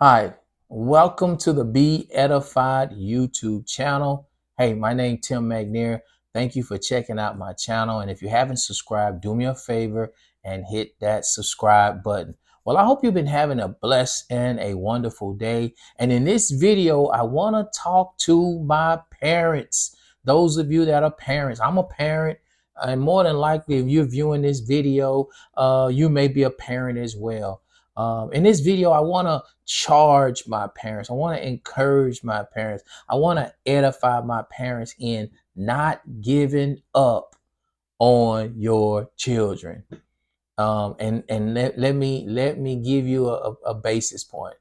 Hi, welcome to the Be Edified YouTube channel. Hey, my name Tim McNair. Thank you for checking out my channel. And if you haven't subscribed, do me a favor and hit that subscribe button. Well, I hope you've been having a blessed and a wonderful day. And in this video, I want to talk to my parents. Those of you that are parents, I'm a parent. And more than likely, if you're viewing this video, you may be a parent as well. In this video, I want to charge my parents. I want to encourage my parents. I want to edify my parents in not giving up on your children. And let me give you a basis point.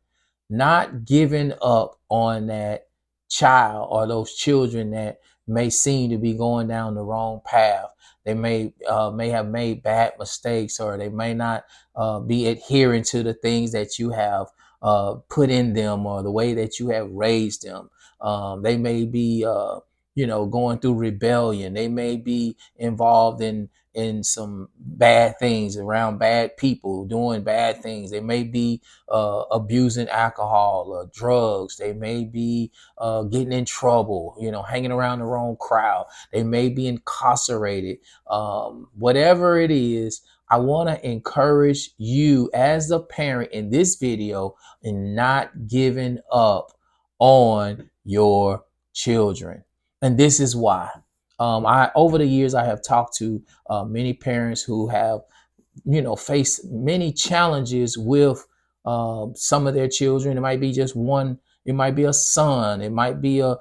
Not giving up on that child or those children that may seem to be going down the wrong path. They may have made bad mistakes, or they may not be adhering to the things that you have put in them, or the way that you have raised them. They may be going through rebellion. They may be involved in some bad things, around bad people, doing bad things. They may be abusing alcohol or drugs. They may be getting in trouble, hanging around the wrong crowd. They may be incarcerated. Whatever it is, I want to encourage you as a parent in this video in not giving up on your children. And this is why. I over the years I have talked to many parents who have faced many challenges with some of their children. It might be just one. It might be a son. It might be a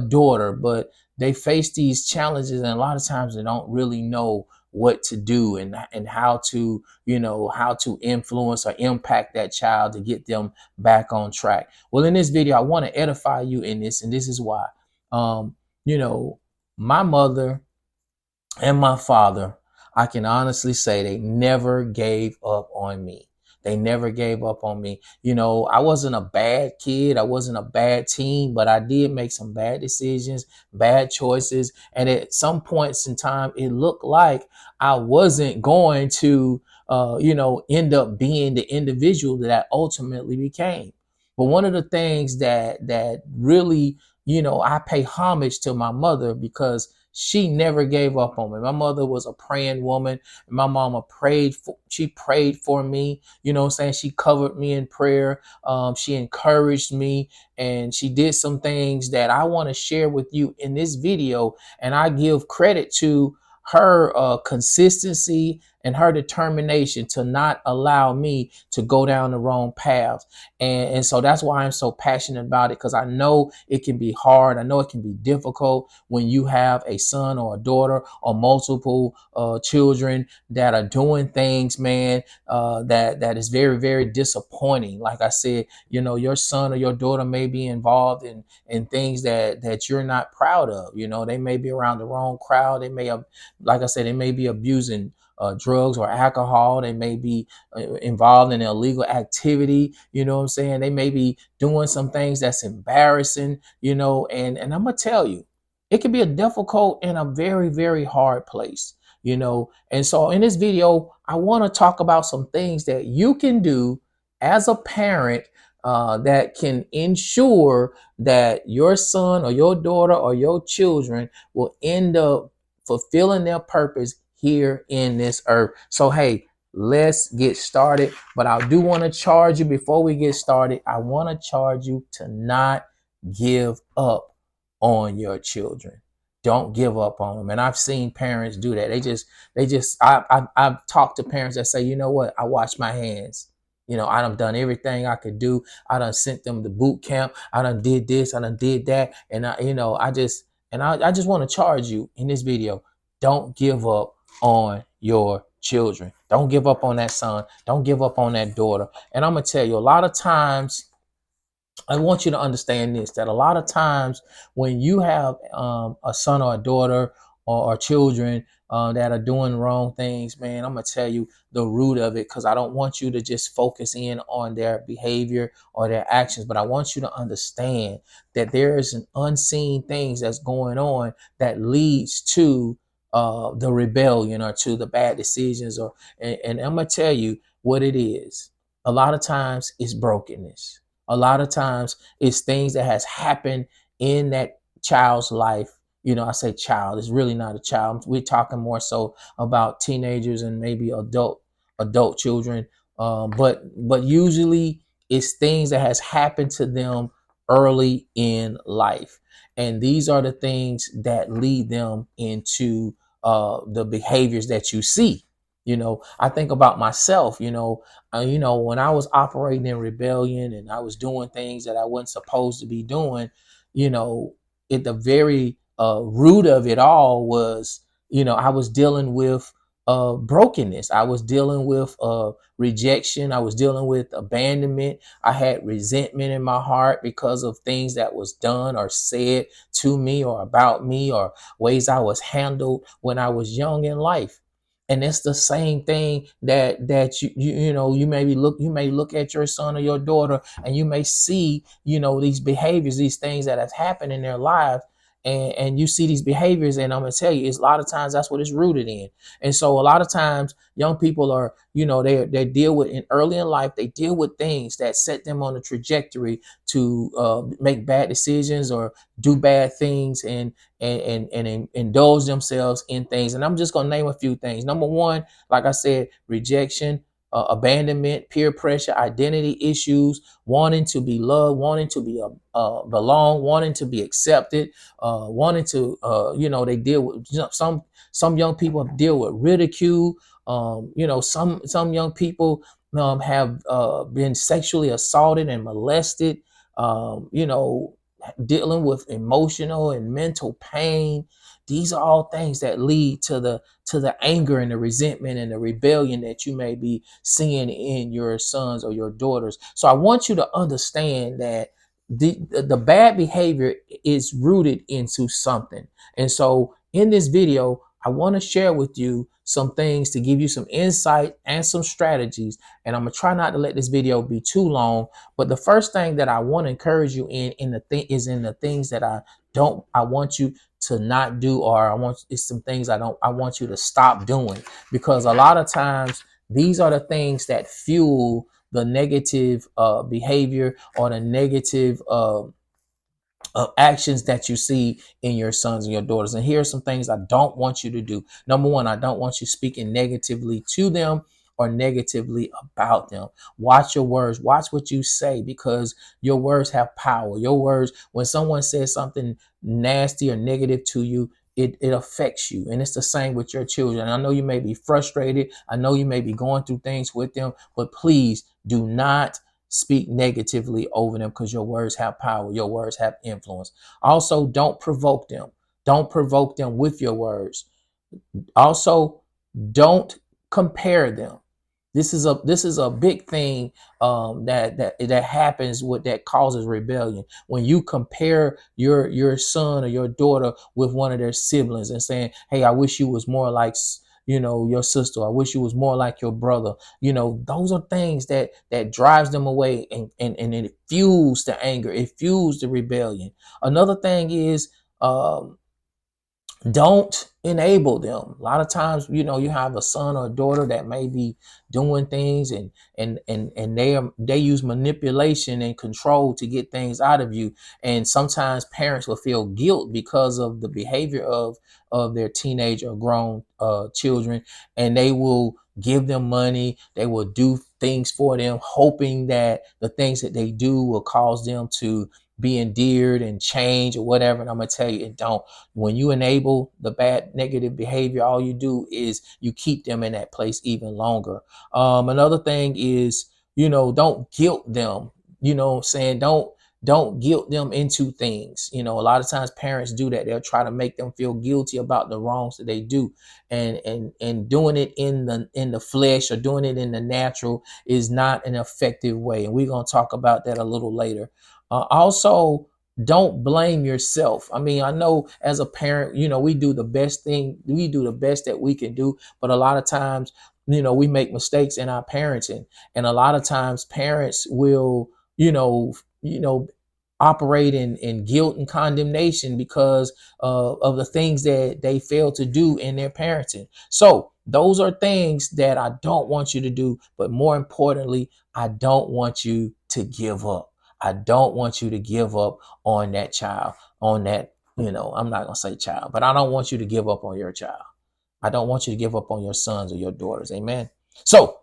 daughter. But they face these challenges, and a lot of times they don't really know what to do, and how to how to influence or impact that child to get them back on track. Well, in this video, I want to edify you in this, and this is why. Um, you know, my mother and my father, I can honestly say they never gave up on me. They never gave up on me. I wasn't a bad kid. I wasn't a bad teen, but I did make some bad decisions, bad choices. And at some points in time, it looked like I wasn't going to, end up being the individual that I ultimately became. But one of the things that really, I pay homage to my mother, because she never gave up on me. My mother was a praying woman. My mama she prayed for me. You know what I'm saying? She covered me in prayer. She encouraged me, and she did some things that I want to share with you in this video. And I give credit to her consistency and her determination to not allow me to go down the wrong path. And so that's why I'm so passionate about it, because I know it can be hard. I know it can be difficult when you have a son or a daughter or multiple children that are doing things, man, that is very, very disappointing. Like I said, your son or your daughter may be involved in things that you're not proud of. They may be around the wrong crowd. They may have, like I said, they may be abusing drugs or alcohol. They may be involved in illegal activity. You know what I'm saying? They may be doing some things that's embarrassing, and I'm going to tell you, it can be a difficult and a very, very hard place. And so in this video, I want to talk about some things that you can do as a parent that can ensure that your son or your daughter or your children will end up fulfilling their purpose here in this earth. So, hey, let's get started. But I do want to charge you before we get started. I want to charge you to not give up on your children. Don't give up on them. And I've seen parents do that. I've talked to parents that say, you know what? I wash my hands. I done everything I could do. I done sent them to boot camp. I done did this. I done did that. And I just want to charge you in this video. Don't give up on your children. Don't give up on that son. Don't give up on that daughter. And I'm going to tell you, a lot of times, I want you to understand this, that a lot of times when you have a son or a daughter or children that are doing wrong things, man, I'm going to tell you the root of it, because I don't want you to just focus in on their behavior or their actions, but I want you to understand that there is an unseen things that's going on that leads to the rebellion or to the bad decisions. And I'm going to tell you what it is. A lot of times it's brokenness. A lot of times it's things that has happened in that child's life. I say child, it's really not a child. We're talking more so about teenagers and maybe adult children. But usually it's things that has happened to them early in life. And these are the things that lead them into the behaviors that you see. I think about myself. When I was operating in rebellion and I was doing things that I wasn't supposed to be doing, you know, at the very root of it all was, I was dealing with brokenness. I was dealing with rejection. I was dealing with abandonment. I had resentment in my heart because of things that was done or said to me or about me, or ways I was handled when I was young in life. And it's the same thing that you may look at your son or your daughter, and you may see, these behaviors, these things that have happened in their lives. And you see these behaviors, and I'm gonna tell you, it's a lot of times that's what it's rooted in. And so a lot of times young people are, they deal with, in early in life, they deal with things that set them on a trajectory to make bad decisions or do bad things, and indulge themselves in things. And I'm just going to name a few things. Number one, like I said, rejection, abandonment, peer pressure, identity issues, wanting to be loved, wanting to be belong, wanting to be accepted, wanting to, they deal with, some young people deal with ridicule. Some young people have been sexually assaulted and molested. Dealing with emotional and mental pain. These are all things that lead to the anger and the resentment and the rebellion that you may be seeing in your sons or your daughters. So I want you to understand that the bad behavior is rooted into something. And so in this video, I want to share with you some things to give you some insight and some strategies. And I'm gonna try not to let this video be too long. But the first thing that I want to encourage you in the thing is in the things that I want you to not do, or it's some things I want you to stop doing, because a lot of times these are the things that fuel the negative behavior or the negative actions that you see in your sons and your daughters. And here are some things I don't want you to do. Number one, I don't want you speaking negatively to them or negatively about them. Watch your words, watch what you say, because your words have power. Your words, when someone says something nasty or negative to you, it affects you. And it's the same with your children. I know you may be frustrated. I know you may be going through things with them, but please do not speak negatively over them, because your words have power. Your words have influence. Also, don't provoke them. Don't provoke them with your words. Also, don't compare them. This is a big thing that happens, that causes rebellion, when you compare your son or your daughter with one of their siblings and saying, "Hey, I wish you was more like your sister. I wish you was more like your brother." Those are things that drives them away, and it fuels the anger. It fuels the rebellion. Another thing is, don't enable them. A lot of times, you have a son or a daughter that may be doing things, and they use manipulation and control to get things out of you. And sometimes parents will feel guilt because of the behavior of their teenage or grown children, and they will give them money. They will do things for them, hoping that the things that they do will cause them to be endeared and change or whatever. And I'm gonna tell you, it don't. When you enable the bad negative behavior, all you do is you keep them in that place even longer. Another thing is, don't guilt them. Saying, don't guilt them into things. A lot of times parents do that. They'll try to make them feel guilty about the wrongs that they do, and doing it in the flesh, or doing it in the natural, is not an effective way. And we're gonna talk about that a little later. Also, don't blame yourself. I mean, I know as a parent, we do the best that we can do, but a lot of times, we make mistakes in our parenting. And a lot of times parents will, operate in guilt and condemnation because of the things that they fail to do in their parenting. So those are things that I don't want you to do, but more importantly, I don't want you to give up. I don't want you to give up on that child, on that, I'm not going to say child, but I don't want you to give up on your child. I don't want you to give up on your sons or your daughters. Amen. So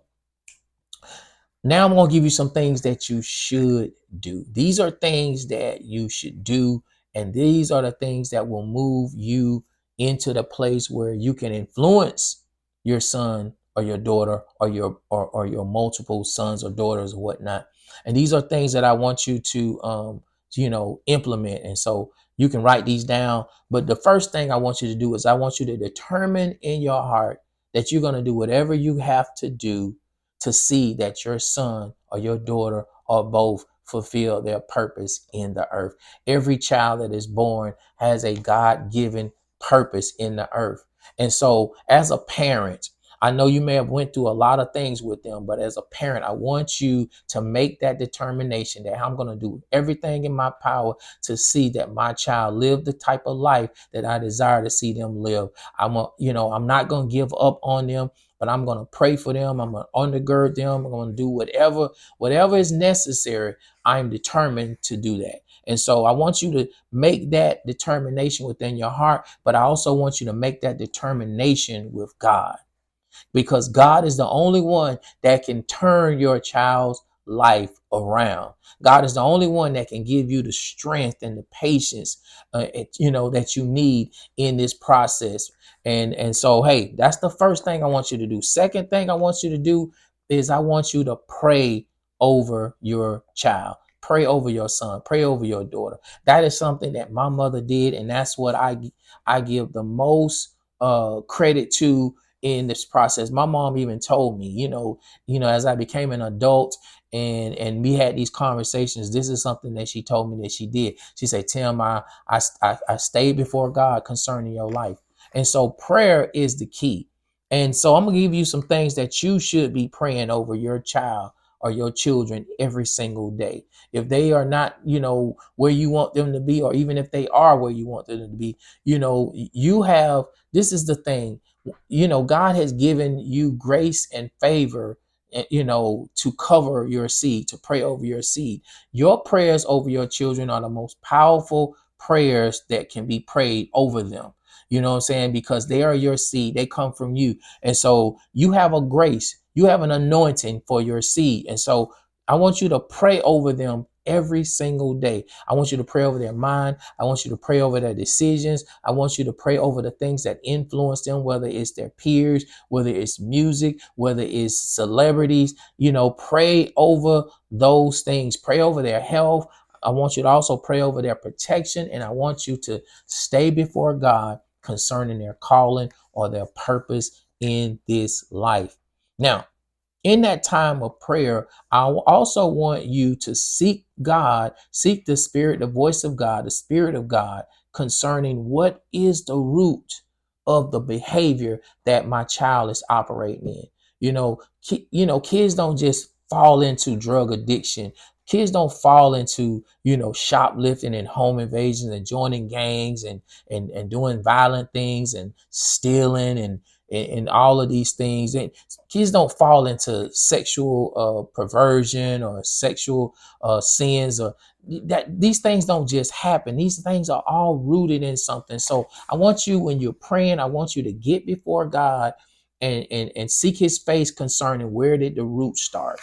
now I'm going to give you some things that you should do. These are things that you should do. And these are the things that will move you into the place where you can influence your son or your daughter or your multiple sons or daughters or whatnot. And these are things that I want you to, implement. And so you can write these down. But the first thing I want you to do is I want you to determine in your heart that you're going to do whatever you have to do to see that your son or your daughter or both fulfill their purpose in the earth. Every child that is born has a God-given purpose in the earth. And so as a parent, I know you may have went through a lot of things with them, but as a parent, I want you to make that determination that I'm going to do everything in my power to see that my child live the type of life that I desire to see them live. I'm not going to give up on them, but I'm going to pray for them. I'm going to undergird them. I'm going to do whatever is necessary. I'm determined to do that. And so I want you to make that determination within your heart, but I also want you to make that determination with God, because God is the only one that can turn your child's life around. God is the only one that can give you the strength and the patience, that you need in this process. And so, hey, that's the first thing I want you to do. Second thing I want you to do is I want you to pray over your child. Pray over your son. Pray over your daughter. That is something that my mother did, and that's what I give the most credit to in this process. My mom even told me, as I became an adult and we had these conversations, this is something that she told me that she did. She said, Tim, I stayed before God concerning your life. And so prayer is the key. And so I'm gonna give you some things that you should be praying over your child or your children every single day. If they are not, where you want them to be, or even if they are where you want them to be, this is the thing. God has given you grace and favor, to cover your seed, to pray over your seed. Your prayers over your children are the most powerful prayers that can be prayed over them. You know what I'm saying? Because they are your seed. They come from you. And so you have a grace, you have an anointing for your seed. And so I want you to pray over them every single day. I want you to pray over their mind. I want you to pray over their decisions. I want you to pray over the things that influence them, whether it's their peers, whether it's music, whether it's celebrities. Pray over those things. Pray over their health. I want you to also pray over their protection. And I want you to stay before God concerning their calling or their purpose in this life. Now, in that time of prayer, I also want you to seek God, seek the Spirit, the voice of God, the Spirit of God concerning what is the root of the behavior that my child is operating in. Kids don't just fall into drug addiction. Kids don't fall into, shoplifting and home invasions and joining gangs and doing violent things and stealing and all of these things. And kids don't fall into sexual perversion or sexual sins, or that these things don't just happen. These things are all rooted in something. So I want you, when you're praying, I want you to get before God and seek his face concerning where did the root start.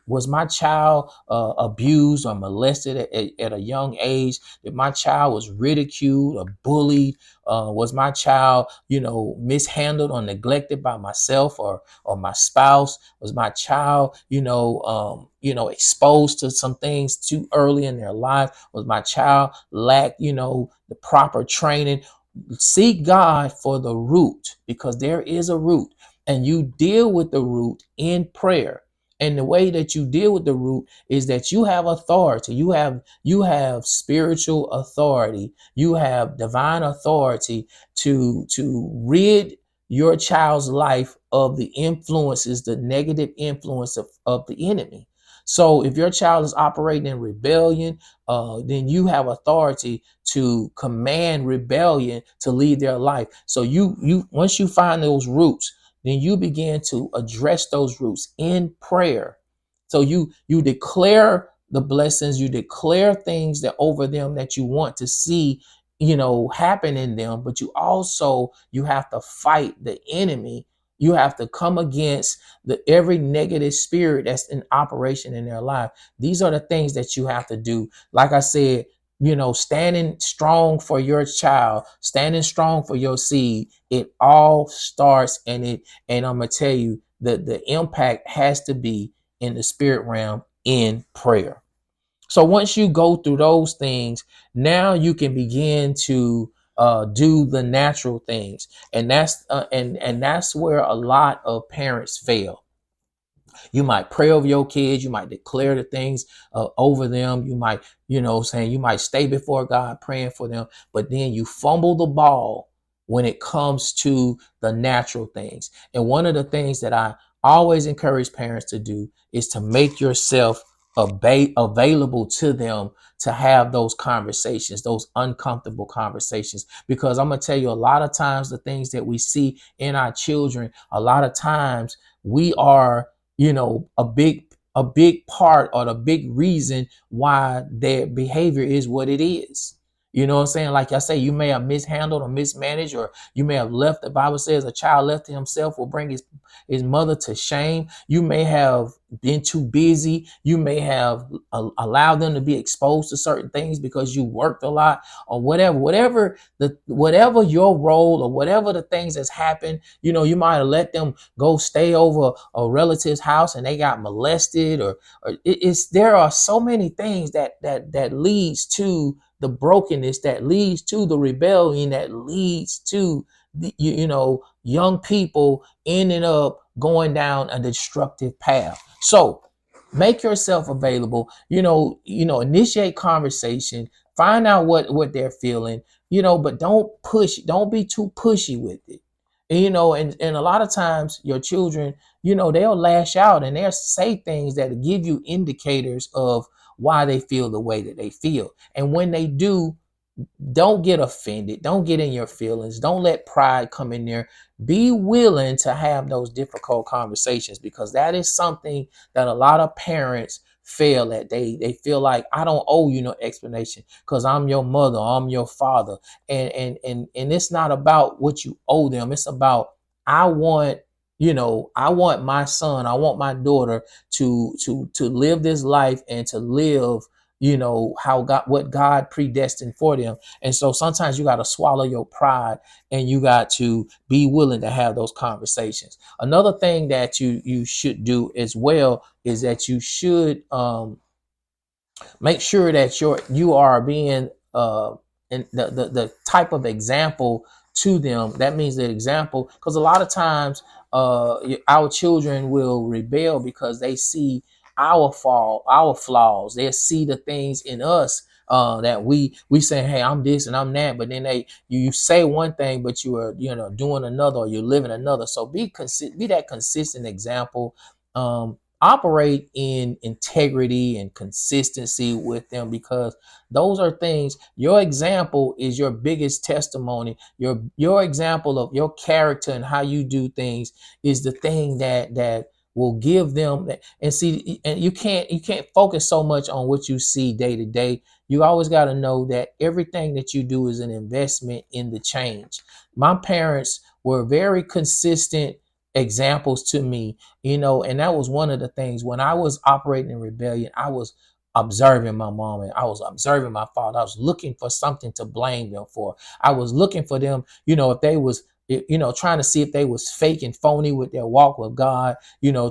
Was my child abused or molested at a young age? Did my child was ridiculed or bullied? Was my child, mishandled or neglected by myself or my spouse? Was my child, exposed to some things too early in their life? Was my child lack, the proper training? Seek God for the root, because there is a root, and you deal with the root in prayer. And the way that you deal with the root is that you have authority. You have spiritual authority. You have divine authority to rid your child's life of the influences, the negative influence of the enemy. So if your child is operating in rebellion, then you have authority to command rebellion to lead their life. So you once you find those roots, then you begin to address those roots in prayer. So you declare the blessings, you declare things that over them that you want to see, happen in them, but you have to fight the enemy. You have to come against the every negative spirit that's in operation in their life. These are the things that you have to do. Like I said, standing strong for your child, standing strong for your seed. It all starts and I'm gonna tell you that the impact has to be in the spirit realm in prayer. So once you go through those things, now you can begin to do the natural things, and that's where a lot of parents fail. You might pray over your kids. You might declare the things over them. You might, saying you might stay before God praying for them, but then you fumble the ball when it comes to the natural things. And one of the things that I always encourage parents to do is to make yourself available to them to have those conversations, those uncomfortable conversations. Because I'm going to tell you, a lot of times the things that we see in our children, a lot of times we are a big part or the big reason why their behavior is what it is. You know what I'm saying? Like I say, you may have mishandled or mismanaged, or you may have left. The Bible says a child left to himself will bring his mother to shame. You may have been too busy. You may have allowed them to be exposed to certain things because you worked a lot or whatever your role or whatever the things that's happened. You might have let them go stay over a relative's house and they got molested, or there are so many things that leads to the brokenness, that leads to the rebellion, that leads to young people ending up going down a destructive path. So make yourself available, initiate conversation, find out what they're feeling, but don't be too pushy with it. And a lot of times your children, they'll lash out and they'll say things that give you indicators of why they feel the way that they feel. And when they do, don't get offended. Don't get in your feelings. Don't let pride come in there. Be willing to have those difficult conversations, because that is something that a lot of parents fail at. They feel like, I don't owe you no explanation because I'm your mother, I'm your father. And it's not about what you owe them. It's about, I want I want my son, I want my daughter to live this life and to live how what God predestined for them. And so sometimes you got to swallow your pride and you got to be willing to have those conversations. Another thing that you should do as well is that you should make sure that you are being and the type of example to them. That means the example, because a lot of times our children will rebel because they see our flaws. They see the things in us that we say, hey, I'm this and I'm that, but then you say one thing, but you are doing another, or you're living another. So be that consistent example. Operate in integrity and consistency with them, because those are things. Your example is your biggest testimony. Your example of your character and how you do things is the thing that will give them that. And see, and you can't focus so much on what you see day to day. You always got to know that everything that you do is an investment in the change. My parents were very consistent examples to me, and that was one of the things. When I was operating in rebellion, I was observing my mom and I was observing my father. I was looking for something to blame them for. I was looking for them, if they was, trying to see if they was fake and phony with their walk with God,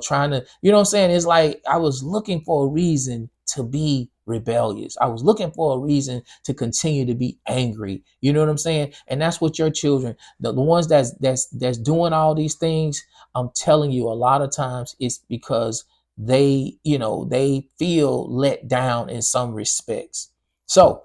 trying to, what I'm saying? It's like I was looking for a reason to be rebellious. I was looking for a reason to continue to be angry. You know what I'm saying? And that's what your children, the ones that's doing all these things, I'm telling you, a lot of times it's because they feel let down in some respects. So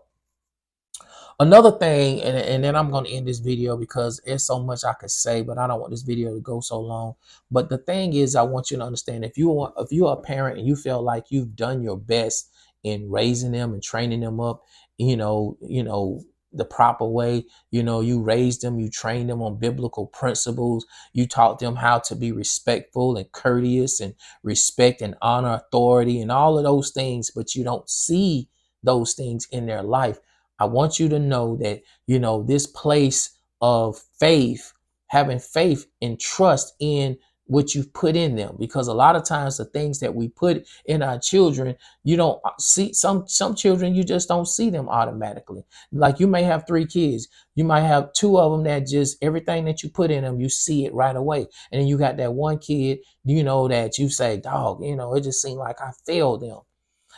another thing, and then I'm going to end this video because there's so much I could say, but I don't want this video to go so long. But the thing is, I want you to understand, if you're a parent and you feel like you've done your best in raising them and training them up, you know, the proper way. You know, you raise them, you train them on biblical principles. You taught them how to be respectful and courteous and respect and honor authority and all of those things, but you don't see those things in their life. I want you to know that, you know, this place of faith, having faith and trust in what you've put in them, because a lot of times the things that we put in our children, you don't see. Some children, you just don't see them automatically. Like, you may have 3 kids, you might have 2 of them that just everything that you put in them, you see it right away. And then you got that one kid, you know, that you say, dog, you know, it just seemed like I failed them.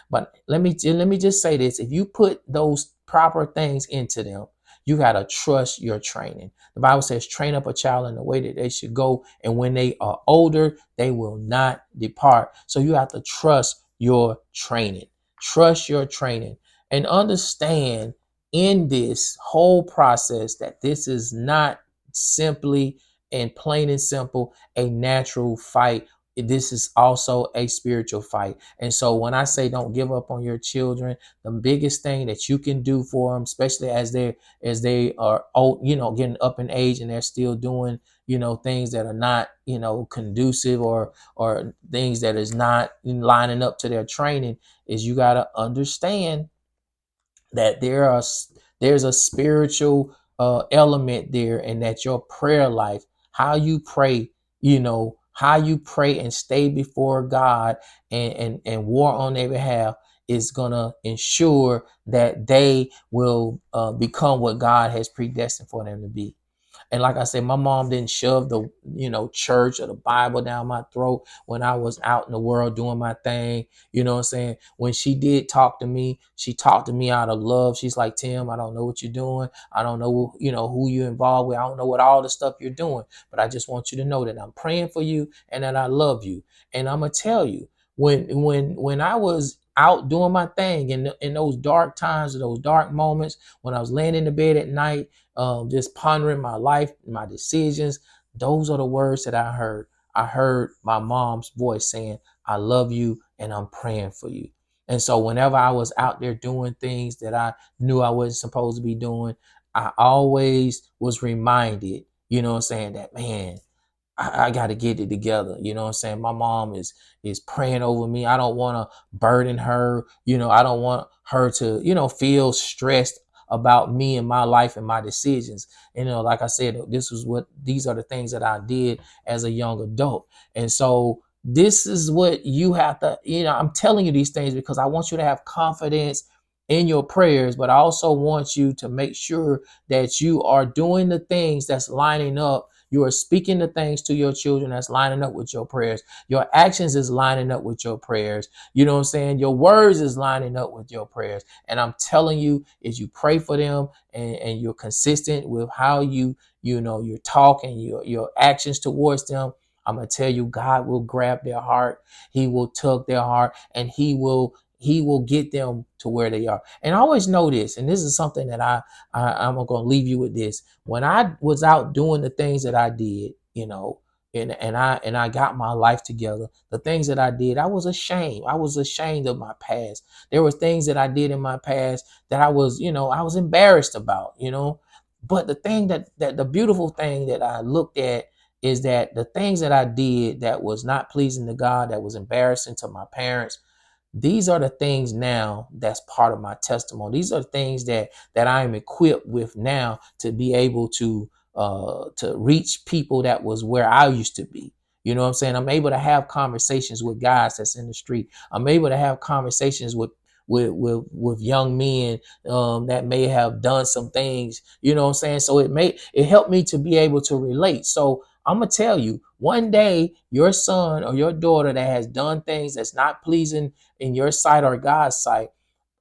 But let me just say this: if you put those proper things into them, you gotta trust your training. The Bible says, "Train up a child in the way that they should go, and when they are older, they will not depart." So you have to trust your training. Trust your training, and understand in this whole process that this is not simply and plain and simple a natural fight. This is also a spiritual fight. And so when I say don't give up on your children, the biggest thing that you can do for them, especially as they are old, you know, getting up in age and they're still doing, you know, things that are not, you know, conducive, or things that is not lining up to their training, is you got to understand that there's a spiritual element there, and that your prayer life, how you pray, you know, how you pray and stay before God, and war on their behalf, is gonna ensure that they will become what God has predestined for them to be. And like I said, my mom didn't shove the, you know, church or the Bible down my throat when I was out in the world doing my thing. You know what I'm saying? When she did talk to me, she talked to me out of love. She's like, Tim, I don't know what you're doing. I don't know, you know, who you're involved with. I don't know what all the stuff you're doing, but I just want you to know that I'm praying for you and that I love you. And I'm gonna tell you, when I was out doing my thing in those dark times, or those dark moments, when I was laying in the bed at night, just pondering my life, my decisions, those are the words that I heard. I heard my mom's voice saying, I love you and I'm praying for you. And so whenever I was out there doing things that I knew I wasn't supposed to be doing, I always was reminded, you know what I'm saying, that, man, I got to get it together. You know what I'm saying? My mom is praying over me. I don't want to burden her. You know, I don't want her to, you know, feel stressed about me and my life and my decisions. You know, like I said, these are the things that I did as a young adult. And so this is what you have to, you know, I'm telling you these things because I want you to have confidence in your prayers, but I also want you to make sure that you are doing the things that's lining up. You are speaking the things to your children that's lining up with your prayers. Your actions is lining up with your prayers. You know what I'm saying? Your words is lining up with your prayers. And I'm telling you, as you pray for them, and you're consistent with how you know, you're talking, your actions towards them, I'm gonna tell you, God will grab their heart. He will tug their heart, and he will get them to where they are. And always know this, and this is something that I'm going to leave you with this. When I was out doing the things that I did, you know, and I got my life together, the things that I did, I was ashamed. I was ashamed of my past. There were things that I did in my past that I was, you know, I was embarrassed about, you know. But the thing that the beautiful thing that I looked at is that the things that I did that was not pleasing to God, that was embarrassing to my parents, these are the things now that's part of my testimony. These are the things that I am equipped with now to be able to reach people that was where I used to be. You know what I'm saying? I'm able to have conversations with guys that's in the street. I'm able to have conversations with young men that may have done some things. You know what I'm saying? So it helped me to be able to relate. So I'm gonna tell you, one day your son or your daughter that has done things that's not pleasing in your sight or God's sight,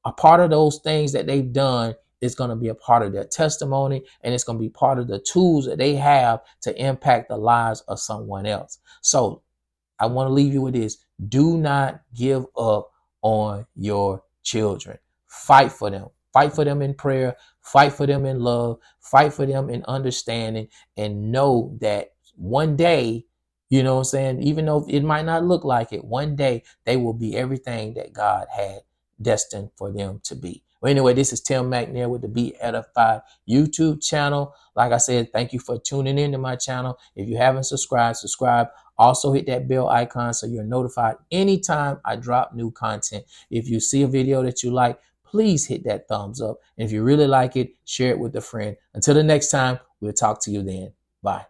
a part of those things that they've done is going to be a part of their testimony, and it's going to be part of the tools that they have to impact the lives of someone else. So I want to leave you with this. Do not give up on your children. Fight for them. Fight for them in prayer. Fight for them in love. Fight for them in understanding, and know that one day, you know what I'm saying, even though it might not look like it, one day they will be everything that God had destined for them to be. Well, anyway, this is Tim McNair with the Be Edified YouTube channel. Like I said, thank you for tuning into my channel. If you haven't subscribed, subscribe. Also hit that bell icon so you're notified anytime I drop new content. If you see a video that you like, please hit that thumbs up. And if you really like it, share it with a friend. Until the next time, we'll talk to you then. Bye.